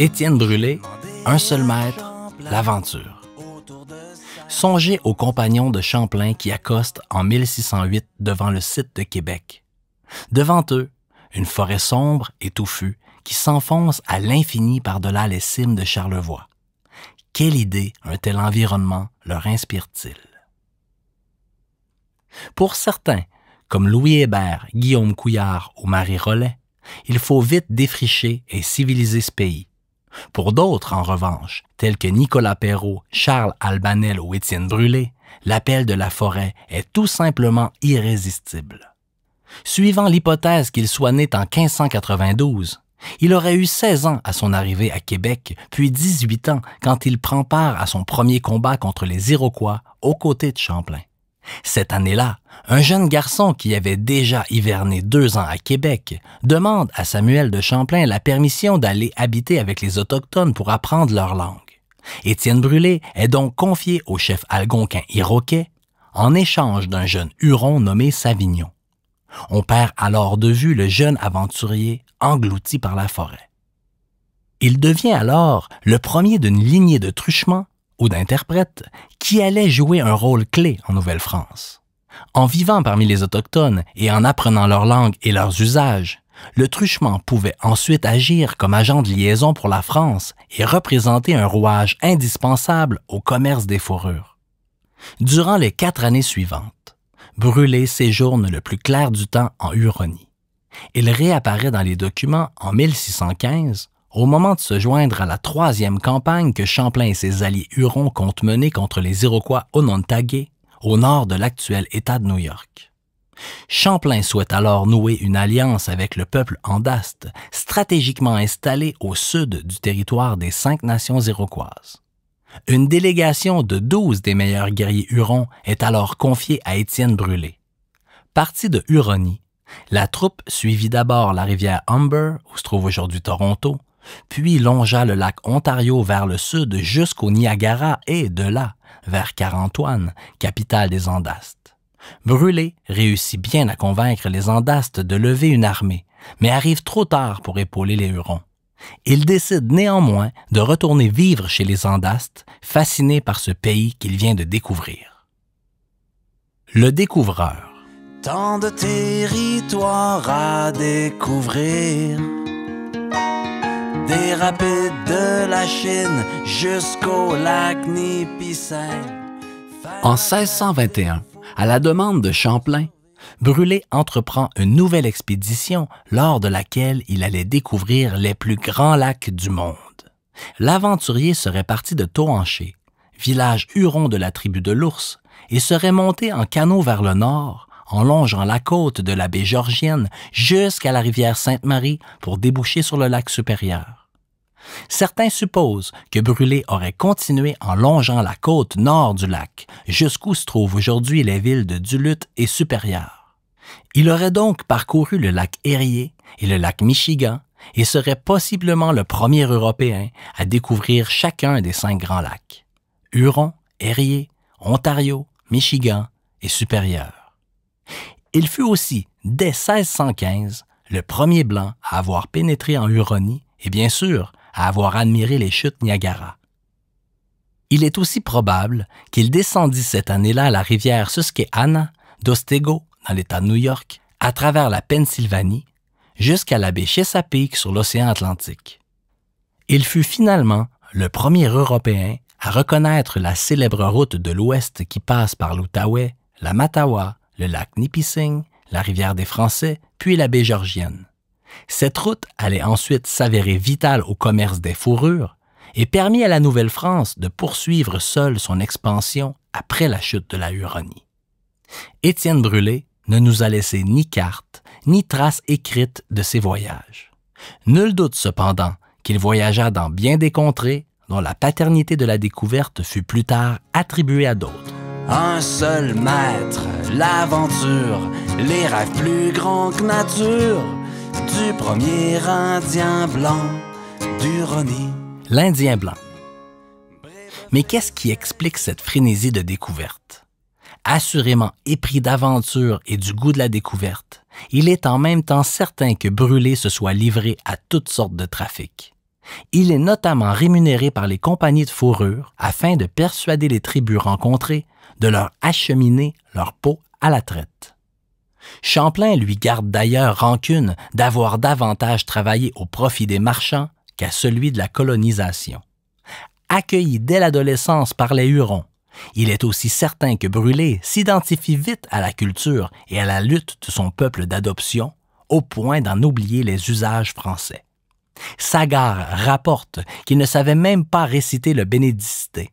Étienne Brûlé, un seul maître, l'aventure. Songez aux compagnons de Champlain qui accostent en 1608 devant le site de Québec. Devant eux, une forêt sombre et touffue qui s'enfonce à l'infini par-delà les cimes de Charlevoix. Quelle idée un tel environnement leur inspire-t-il? Pour certains, comme Louis Hébert, Guillaume Couillard ou Marie Rollet, il faut vite défricher et civiliser ce pays. Pour d'autres, en revanche, tels que Nicolas Perrault, Charles Albanel ou Étienne Brûlé, l'appel de la forêt est tout simplement irrésistible. Suivant l'hypothèse qu'il soit né en 1592, il aurait eu 16 ans à son arrivée à Québec, puis 18 ans quand il prend part à son premier combat contre les Iroquois aux côtés de Champlain. Cette année-là, un jeune garçon qui avait déjà hiverné 2 ans à Québec demande à Samuel de Champlain la permission d'aller habiter avec les Autochtones pour apprendre leur langue. Étienne Brûlé est donc confié au chef algonquin iroquais en échange d'un jeune Huron nommé Savignon. On perd alors de vue le jeune aventurier englouti par la forêt. Il devient alors le premier d'une lignée de truchements ou d'interprètes qui allaient jouer un rôle clé en Nouvelle-France. En vivant parmi les Autochtones et en apprenant leur langue et leurs usages, le truchement pouvait ensuite agir comme agent de liaison pour la France et représenter un rouage indispensable au commerce des fourrures. Durant les 4 années suivantes, Brûlé séjourne le plus clair du temps en Huronie. Il réapparaît dans les documents en 1615, au moment de se joindre à la 3e campagne que Champlain et ses alliés Hurons comptent mener contre les Iroquois Onontague, au nord de l'actuel État de New York. Champlain souhaite alors nouer une alliance avec le peuple Andaste, stratégiquement installé au sud du territoire des 5 nations iroquoises. Une délégation de 12 des meilleurs guerriers Hurons est alors confiée à Étienne Brûlé. Parti de Huronie, la troupe suivit d'abord la rivière Humber, où se trouve aujourd'hui Toronto, puis longea le lac Ontario vers le sud jusqu'au Niagara et, de là, vers Carentoine, capitale des Andastes. Brûlé réussit bien à convaincre les Andastes de lever une armée, mais arrive trop tard pour épauler les Hurons. Il décide néanmoins de retourner vivre chez les Andastes, fasciné par ce pays qu'il vient de découvrir. Le découvreur. Tant de territoires à découvrir, des rapides de la Chine jusqu'au lac Nipissing. En 1621, à la demande de Champlain, Brûlé entreprend une nouvelle expédition lors de laquelle il allait découvrir les plus grands lacs du monde. L'aventurier serait parti de Tohanché, village huron de la tribu de l'Ours, et serait monté en canot vers le nord, en longeant la côte de la baie Georgienne jusqu'à la rivière Sainte-Marie pour déboucher sur le lac supérieur. Certains supposent que Brûlé aurait continué en longeant la côte nord du lac, jusqu'où se trouvent aujourd'hui les villes de Duluth et Supérieur. Il aurait donc parcouru le lac Erie et le lac Michigan et serait possiblement le premier Européen à découvrir chacun des 5 grands lacs: Huron, Erie, Ontario, Michigan et Supérieur. Il fut aussi, dès 1615, le premier Blanc à avoir pénétré en Huronie et bien sûr à avoir admiré les chutes Niagara. Il est aussi probable qu'il descendit cette année-là la rivière Susquehanna d'Ostego, dans l'État de New York, à travers la Pennsylvanie, jusqu'à la baie Chesapeake sur l'océan Atlantique. Il fut finalement le premier Européen à reconnaître la célèbre route de l'Ouest qui passe par l'Outaouais, la Mattawa, le lac Nipissing, la rivière des Français, puis la baie Georgienne. Cette route allait ensuite s'avérer vitale au commerce des fourrures et permit à la Nouvelle-France de poursuivre seule son expansion après la chute de la Huronie. Étienne Brûlé ne nous a laissé ni carte, ni traces écrites de ses voyages. Nul doute cependant qu'il voyagea dans bien des contrées dont la paternité de la découverte fut plus tard attribuée à d'autres. Un seul maître, l'aventure, les rêves plus grands que nature, du premier Indien blanc d'Huronie. L'Indien blanc. Mais qu'est-ce qui explique cette frénésie de découverte? Assurément épris d'aventure et du goût de la découverte, il est en même temps certain que Brûlé se soit livré à toutes sortes de trafics. Il est notamment rémunéré par les compagnies de fourrure afin de persuader les tribus rencontrées de leur acheminer leur peau à la traite. Champlain lui garde d'ailleurs rancune d'avoir davantage travaillé au profit des marchands qu'à celui de la colonisation. Accueilli dès l'adolescence par les Hurons, il est aussi certain que Brûlé s'identifie vite à la culture et à la lutte de son peuple d'adoption, au point d'en oublier les usages français. Sagard rapporte qu'il ne savait même pas réciter le Bénédicité.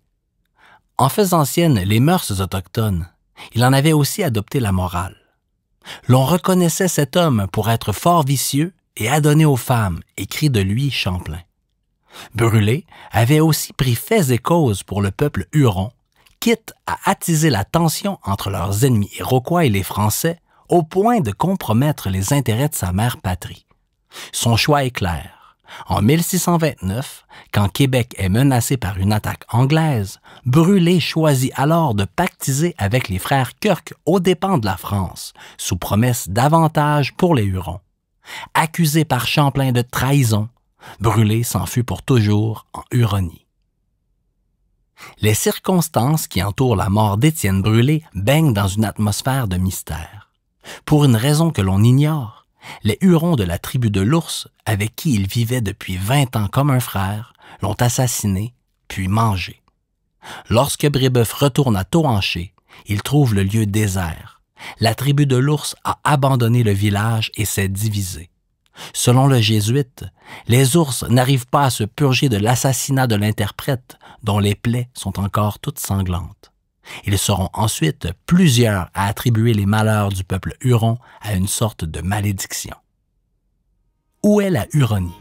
En faisant sienne les mœurs autochtones, il en avait aussi adopté la morale. L'on reconnaissait cet homme pour être fort vicieux et adonné aux femmes, écrit de lui Champlain. Brûlé avait aussi pris fait et cause pour le peuple Huron, quitte à attiser la tension entre leurs ennemis iroquois et les Français, au point de compromettre les intérêts de sa mère patrie. Son choix est clair. En 1629, quand Québec est menacé par une attaque anglaise, Brûlé choisit alors de pactiser avec les frères Kirk aux dépens de la France, sous promesse d'avantages pour les Hurons. Accusé par Champlain de trahison, Brûlé s'en fut pour toujours en Huronie. Les circonstances qui entourent la mort d'Étienne Brûlé baignent dans une atmosphère de mystère. Pour une raison que l'on ignore, les Hurons de la tribu de l'Ours, avec qui il vivait depuis 20 ans comme un frère, l'ont assassiné, puis mangé. Lorsque Brébeuf retourne à Tohanché, il trouve le lieu désert. La tribu de l'Ours a abandonné le village et s'est divisée. Selon le jésuite, les ours n'arrivent pas à se purger de l'assassinat de l'interprète, dont les plaies sont encore toutes sanglantes. Ils seront ensuite plusieurs à attribuer les malheurs du peuple Huron à une sorte de malédiction. Où est la Huronie?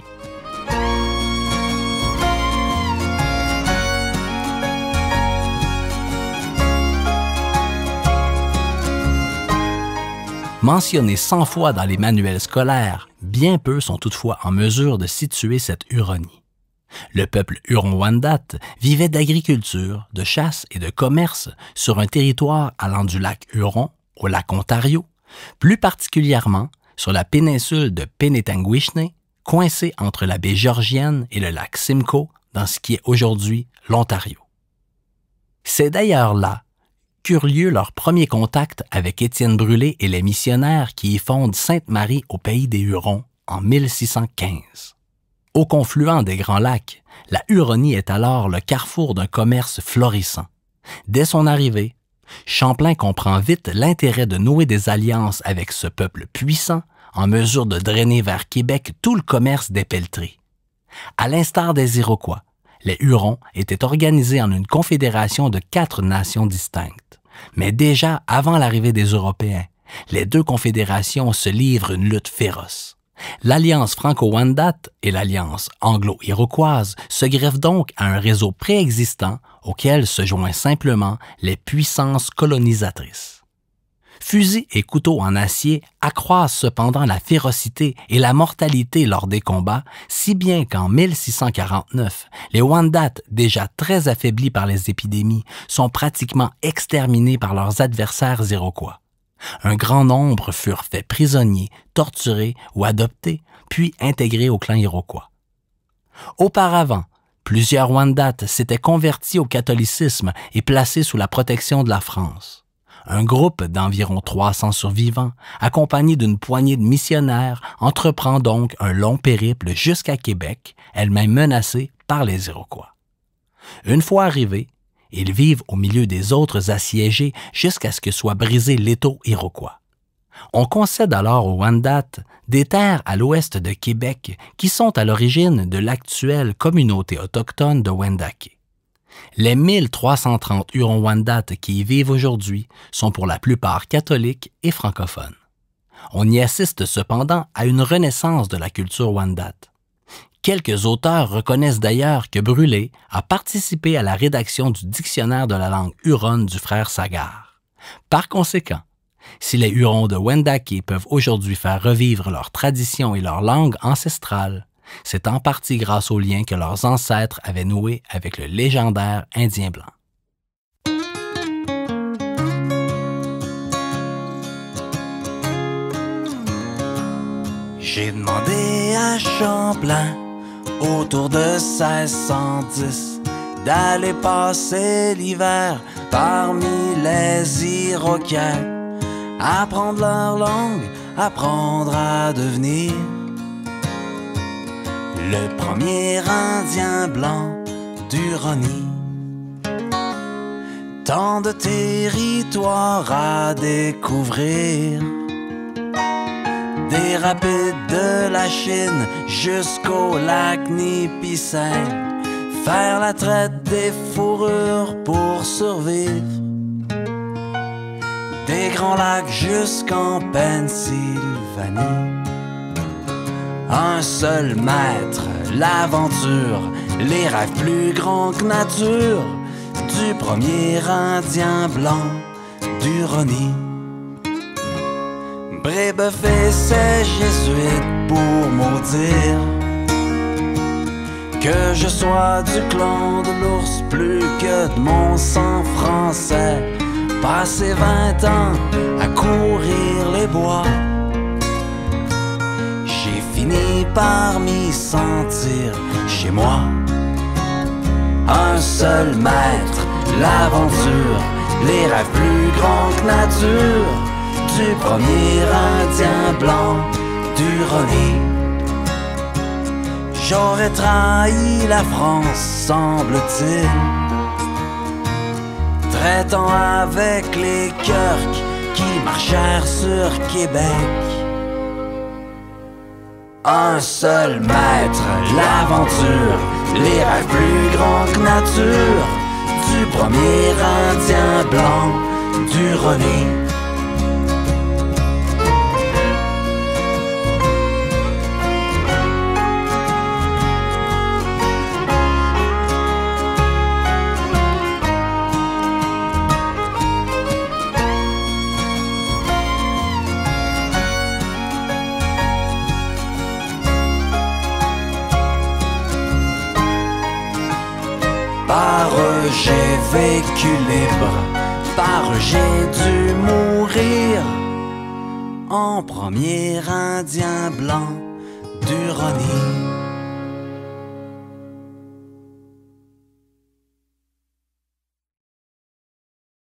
Mentionnée 100 fois dans les manuels scolaires, bien peu sont toutefois en mesure de situer cette Huronie. Le peuple Huron-Wendat vivait d'agriculture, de chasse et de commerce sur un territoire allant du lac Huron au lac Ontario, plus particulièrement sur la péninsule de Penetanguishne, coincée entre la baie Georgienne et le lac Simcoe dans ce qui est aujourd'hui l'Ontario. C'est d'ailleurs là qu'eurent lieu leur premier contact avec Étienne Brûlé et les missionnaires qui y fondent Sainte-Marie au pays des Hurons en 1615. Au confluent des Grands Lacs, la Huronie est alors le carrefour d'un commerce florissant. Dès son arrivée, Champlain comprend vite l'intérêt de nouer des alliances avec ce peuple puissant, en mesure de drainer vers Québec tout le commerce des pelleteries. À l'instar des Iroquois, les Hurons étaient organisés en une confédération de 4 nations distinctes. Mais déjà avant l'arrivée des Européens, les deux confédérations se livrent une lutte féroce. L'alliance franco-wendat et l'alliance anglo-iroquoise se greffent donc à un réseau préexistant auquel se joignent simplement les puissances colonisatrices. Fusils et couteaux en acier accroissent cependant la férocité et la mortalité lors des combats, si bien qu'en 1649, les Wendat, déjà très affaiblis par les épidémies, sont pratiquement exterminés par leurs adversaires iroquois. Un grand nombre furent faits prisonniers, torturés ou adoptés, puis intégrés au clan iroquois. Auparavant, plusieurs Wendat s'étaient convertis au catholicisme et placés sous la protection de la France. Un groupe d'environ 300 survivants, accompagné d'une poignée de missionnaires, entreprend donc un long périple jusqu'à Québec, elle-même menacée par les Iroquois. Une fois arrivés, ils vivent au milieu des autres assiégés jusqu'à ce que soit brisé l'étau iroquois. On concède alors aux Wendat des terres à l'ouest de Québec qui sont à l'origine de l'actuelle communauté autochtone de Wendake. Les 1330 Hurons-Wendat qui y vivent aujourd'hui sont pour la plupart catholiques et francophones. On y assiste cependant à une renaissance de la culture Wendat. Quelques auteurs reconnaissent d'ailleurs que Brûlé a participé à la rédaction du dictionnaire de la langue huronne du frère Sagard. Par conséquent, si les Hurons de Wendake peuvent aujourd'hui faire revivre leurs traditions et leur langue ancestrale, c'est en partie grâce aux liens que leurs ancêtres avaient noués avec le légendaire Indien blanc. J'ai demandé à Champlain autour de 1610, d'aller passer l'hiver parmi les Iroquois, apprendre leur langue, apprendre à devenir le premier Indien blanc d'Huronie. Tant de territoires à découvrir, des rapides de la Chine jusqu'au lac Nipissing, faire la traite des fourrures pour survivre, des grands lacs jusqu'en Pennsylvanie. Un seul maître, l'aventure, les rêves plus grands que nature, du premier Indien blanc d'Huronie. Brébeuf et ses jésuites pour maudire que je sois du clan de l'ours plus que de mon sang français. Passer 20 ans à courir les bois, j'ai fini par m'y sentir chez moi. Un seul maître, l'aventure, les rêves plus grands que nature, du premier Indien blanc d'Huronie. J'aurais trahi la France, semble-t-il, traitant avec les Kirks qui marchèrent sur Québec. Un seul maître, l'aventure, les rêves plus grands que nature, du premier Indien blanc d'Huronie. Par eux j'ai vécu libre, par eux j'ai dû mourir, en premier Indien blanc d'Huronie.